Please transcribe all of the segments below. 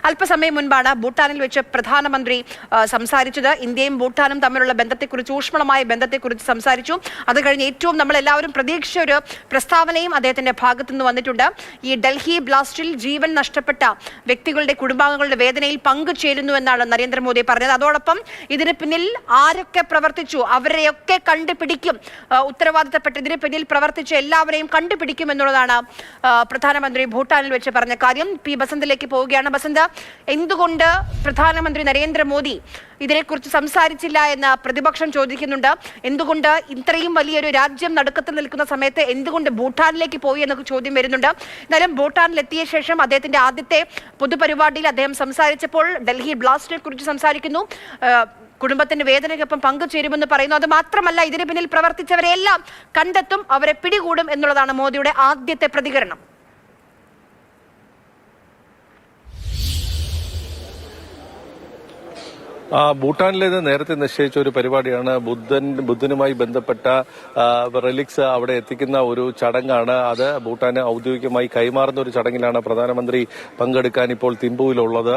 അല്പസമയം മുൻപാണ് ഭൂട്ടാനിൽ വെച്ച് പ്രധാനമന്ത്രി സംസാരിച്ചത്. ഇന്ത്യയും ഭൂട്ടാനും തമ്മിലുള്ള ബന്ധത്തെക്കുറിച്ച്, ഊഷ്മളമായ ബന്ധത്തെക്കുറിച്ച് സംസാരിച്ചു. അത് കഴിഞ്ഞ് ഏറ്റവും നമ്മളെല്ലാവരും പ്രതീക്ഷിച്ച ഒരു പ്രസ്താവനയും അദ്ദേഹത്തിന്റെ ഭാഗത്തു നിന്ന് വന്നിട്ടുണ്ട്. ഈ ഡൽഹി ബ്ലാസ്റ്റിൽ ജീവൻ നഷ്ടപ്പെട്ട വ്യക്തികളുടെ കുടുംബാംഗങ്ങളുടെ വേദനയിൽ പങ്കുചേരുന്നു എന്നാണ് നരേന്ദ്രമോദി പറഞ്ഞത്. അതോടൊപ്പം ഇതിന് പിന്നിൽ ആരൊക്കെ പ്രവർത്തിച്ചു അവരെയൊക്കെ കണ്ടുപിടിക്കും, ഉത്തരവാദിത്തപ്പെട്ട ഇതിന് പിന്നിൽ പ്രവർത്തിച്ച എല്ലാവരെയും കണ്ടുപിടിക്കും എന്നുള്ളതാണ് പ്രധാനമന്ത്രി ഭൂട്ടാനിൽ വെച്ച് പറഞ്ഞ കാര്യം. പി ബസന്തിലേക്ക് പോവുകയാണ്. ബസന്ത്, എന്തുകൊണ്ട് പ്രധാനമന്ത്രി നരേന്ദ്രമോദി ഇതിനെക്കുറിച്ച് സംസാരിച്ചില്ല എന്ന് പ്രതിപക്ഷം ചോദിക്കുന്നുണ്ട്. എന്തുകൊണ്ട് ഇത്രയും വലിയൊരു രാജ്യം നടുക്കത്തിൽ നിൽക്കുന്ന സമയത്ത് എന്തുകൊണ്ട് ഭൂട്ടാനിലേക്ക് പോയി എന്നൊക്കെ ചോദ്യം വരുന്നുണ്ട്. എന്നാലും ഭൂട്ടാനിലെത്തിയ ശേഷം അദ്ദേഹത്തിന്റെ ആദ്യത്തെ പൊതുപരിപാടിയിൽ അദ്ദേഹം സംസാരിച്ചപ്പോൾ ഡൽഹി ബ്ലാസ്റ്റിനെ കുറിച്ച് സംസാരിക്കുന്നു, കുടുംബത്തിന്റെ വേദനയ്ക്കൊപ്പം പങ്കുചേരുമെന്ന് പറയുന്നു. അത് മാത്രമല്ല, ഇതിന് പിന്നിൽ പ്രവർത്തിച്ചവരെല്ലാം കണ്ടെത്തും, അവരെ പിടികൂടും എന്നുള്ളതാണ് മോദിയുടെ ആദ്യത്തെ പ്രതികരണം. ഭൂട്ടാനിലേത് നേരത്തെ നിശ്ചയിച്ച ഒരു പരിപാടിയാണ്. ബുദ്ധനുമായി ബന്ധപ്പെട്ട റിലിക്സ് അവിടെ എത്തിക്കുന്ന ഒരു ചടങ്ങാണ്. അത് ഭൂട്ടാന് ഔദ്യോഗികമായി കൈമാറുന്ന ഒരു ചടങ്ങിലാണ് പ്രധാനമന്ത്രി പങ്കെടുക്കാൻ ഇപ്പോൾ തിമ്പുവിലുള്ളത്.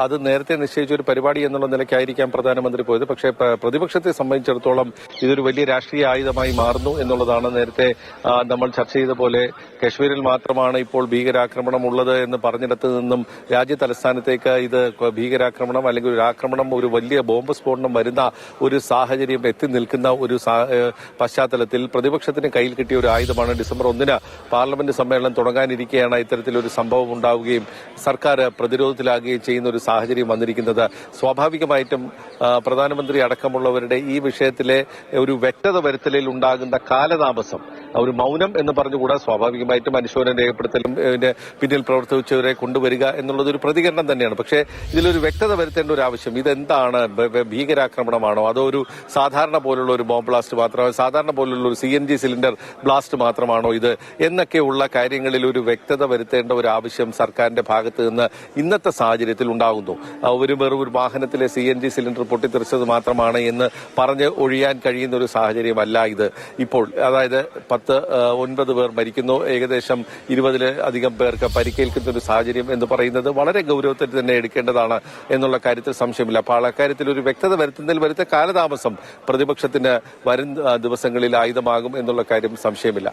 അത് നേരത്തെ നിശ്ചയിച്ച ഒരു പരിപാടി എന്നുള്ള നിലയ്ക്കായിരിക്കാം പ്രധാനമന്ത്രി പോയത്. പക്ഷേ പ്രതിപക്ഷത്തെ സംബന്ധിച്ചിടത്തോളം ഇതൊരു വലിയ രാഷ്ട്രീയ ആയുധമായി മാറുന്നു എന്നുള്ളതാണ്. നേരത്തെ നമ്മൾ ചർച്ച ചെയ്ത പോലെ കശ്മീരിൽ മാത്രമാണ് ഇപ്പോൾ ഭീകരാക്രമണം ഉള്ളത് എന്ന് പറഞ്ഞിടത്ത് നിന്നും രാജ്യ തലസ്ഥാനത്തേക്ക് ഇത് ഭീകരാക്രമണം അല്ലെങ്കിൽ ഒരു ആക്രമണം, ഒരു വലിയ ബോംബ് സ്ഫോടനം വരുന്ന ഒരു സാഹചര്യം എത്തി നിൽക്കുന്ന ഒരു പശ്ചാത്തലത്തിൽ പ്രതിപക്ഷത്തിന് കയ്യിൽ കിട്ടിയ ഒരു ആയുധമാണ്. ഡിസംബർ 1 പാർലമെന്റ് സമ്മേളനം തുടങ്ങാനിരിക്കെയാണ് ഇത്തരത്തിലൊരു സംഭവം ഉണ്ടാവുകയും സർക്കാർ പ്രതിരോധത്തിലാകുകയും ചെയ്യുന്ന ഒരു സാഹചര്യം വന്നിരിക്കുന്നത്. സ്വാഭാവികമായിട്ടും പ്രധാനമന്ത്രി അടക്കമുള്ളവരുടെ ഈ വിഷയത്തിലെ ഒരു വ്യക്തത വരുത്തലിൽ ഉണ്ടാകുന്ന കാലതാമസം, ഒരു മൗനം എന്ന് പറഞ്ഞുകൂടാ, സ്വാഭാവികമായിട്ടും അനുശോചനം രേഖപ്പെടുത്തലും പിന്നിൽ പ്രവർത്തിച്ചവരെ കൊണ്ടുവരിക എന്നുള്ളത് ഒരു പ്രതികരണം തന്നെയാണ്. പക്ഷേ ഇതിലൊരു വ്യക്തത വരുത്തേണ്ട ഒരു ആവശ്യം, ഇതെന്താണ്, ഭീകരാക്രമണമാണോ അതോ ഒരു സാധാരണ പോലുള്ള ഒരു ബോംബ് ബ്ലാസ്റ്റ് മാത്രമോ, സാധാരണ പോലുള്ള ഒരു CNG സിലിണ്ടർ ബ്ലാസ്റ്റ് മാത്രമാണോ ഇത് എന്നൊക്കെയുള്ള കാര്യങ്ങളിൽ ഒരു വ്യക്തത വരുത്തേണ്ട ഒരു ആവശ്യം സർക്കാരിന്റെ ഭാഗത്ത് നിന്ന് ഇന്നത്തെ സാഹചര്യത്തിൽ ഉണ്ടാകുന്നു. വെറും വാഹനത്തിലെ CNG സിലിണ്ടർ പൊട്ടിത്തെറിച്ചത് മാത്രമാണ് എന്ന് പറഞ്ഞ് ഒഴിയാൻ കഴിയുന്ന ഒരു സാഹചര്യമല്ല ഇത് ഇപ്പോൾ. അതായത് 9 പേർ മരിക്കുന്നു, ഏകദേശം 20-ലധികം പേർക്ക് പരിക്കേൽക്കുന്ന ഒരു സാഹചര്യം എന്ന് പറയുന്നത് വളരെ ഗൗരവത്തിൽ തന്നെ എടുക്കേണ്ടതാണ് എന്നുള്ള കാര്യത്തിൽ സംശയമില്ല. അപ്പോൾ അക്കാര്യത്തിൽ ഒരു വ്യക്തത വരുത്തുന്ന കാലതാമസം പ്രതിപക്ഷത്തിന് വരും ദിവസങ്ങളിൽ ആയുധമാകും എന്നുള്ള കാര്യം സംശയമില്ല.